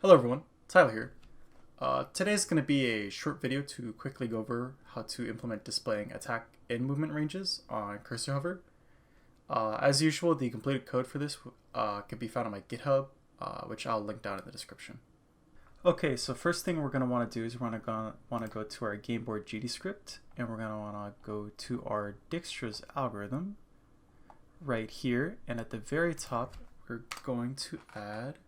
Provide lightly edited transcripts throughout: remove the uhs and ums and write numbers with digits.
Hello everyone, Tyler here. Today's going to be a short video to quickly go over how to implement displaying attack and movement ranges on cursor hover. As usual, the completed code for this can be found on my GitHub, which I'll link down in the description. Okay, so first thing we're going to want to do is we're going to want to go to our gameboard GD script, and we're going to want to go to our djikstra's algorithm right here, and at the very top we're going to add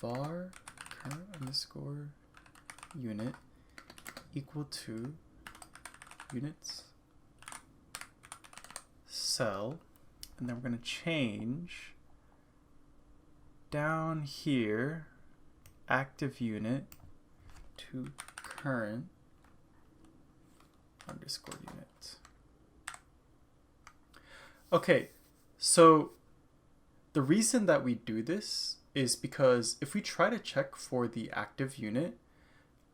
var current underscore unit equal to units cell, and then we're going to change down here active unit to current underscore unit. Okay, so the reason that we do this is because if we try to check for the active unit,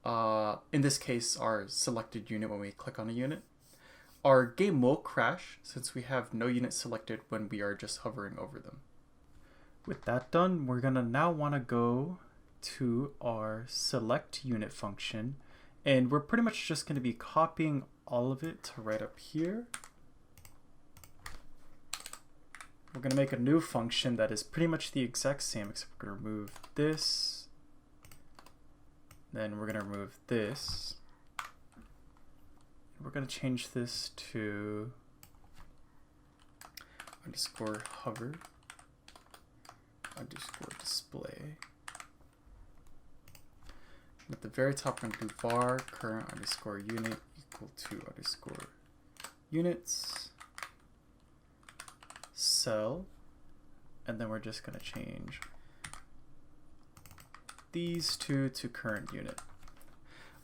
in this case our selected unit when we click on a unit, our game will crash since we have no unit selected when we are just hovering over them. With that done, we're gonna now want to go to our select unit function, and we're pretty much just going to be copying all of it to right up here. We're going to make a new function that is pretty much the exact same, except we're going to remove this, then we're going to remove this. We're going to change this to underscore hover underscore display. At the very top, we're going to do var current underscore unit equal to underscore units cell, and then we're just going to change these two to current unit.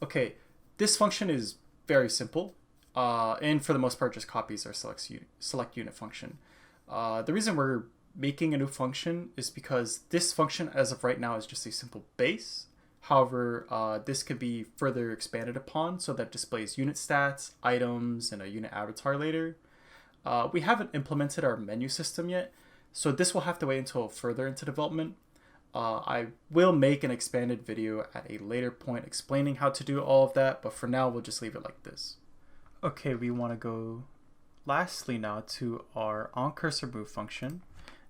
Okay, this function is very simple, and for the most part just copies our select unit function. The reason we're making a new function is because this function as of right now is just a simple base. However, this could be further expanded upon so that it displays unit stats, items, and a unit avatar later. We haven't implemented our menu system yet, so this will have to wait until further into development. I will make an expanded video at a later point explaining how to do all of that, but for now we'll just leave it like this. Okay, we want to go lastly now to our onCursorMove function,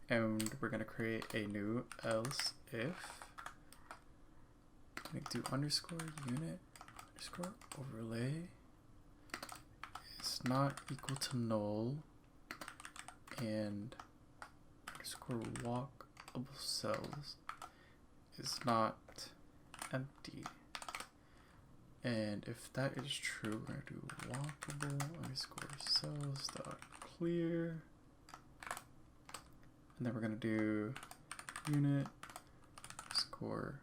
and we're going to create a new else if do underscore unit underscore overlay is not equal to null and underscore walkable cells is not empty. And if that is true, we're going to do walkable underscore cells dot clear, and then we're going to do unit underscore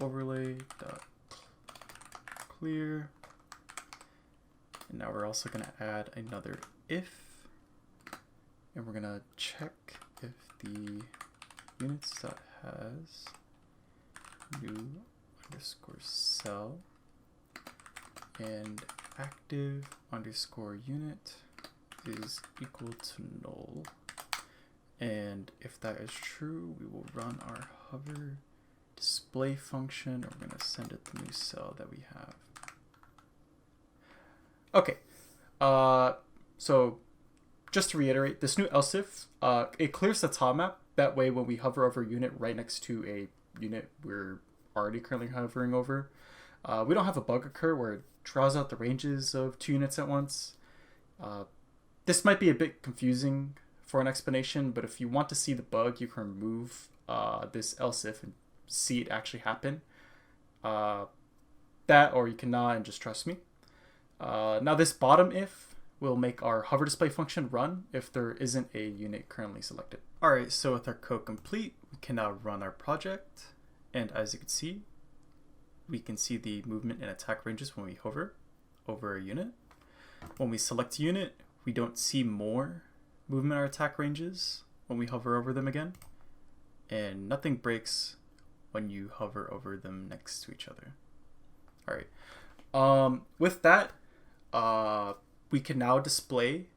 overlay dot clear, and now we're also going to add another if, and we're going to check if the units dot has new underscore cell and active underscore unit is equal to null, and if that is true we will run our hover display function, and we're going to send it the new cell that we have. Okay, so just to reiterate, this new else if, it clears the tile map. That way when we hover over a unit right next to a unit we're already currently hovering over, we don't have a bug occur where it draws out the ranges of two units at once. This might be a bit confusing for an explanation, but if you want to see the bug, you can remove this else if and see it actually happen. That, or you cannot and just trust me. Now this bottom if will make our hover display function run if there isn't a unit currently selected. Alright, so with our code complete, we can now run our project, and as you can see, we can see the movement and attack ranges when we hover over a unit. When we select a unit, we don't see more movement or attack ranges when we hover over them again, and nothing breaks when you hover over them next to each other. Alright, with that, we can now display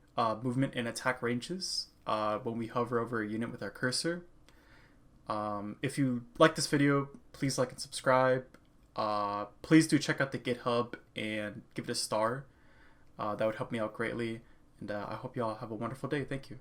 movement and attack ranges when we hover over a unit with our cursor. If you like this video, please like and subscribe. Please do check out the GitHub and give it a star. That would help me out greatly. And I hope you all have a wonderful day. Thank you.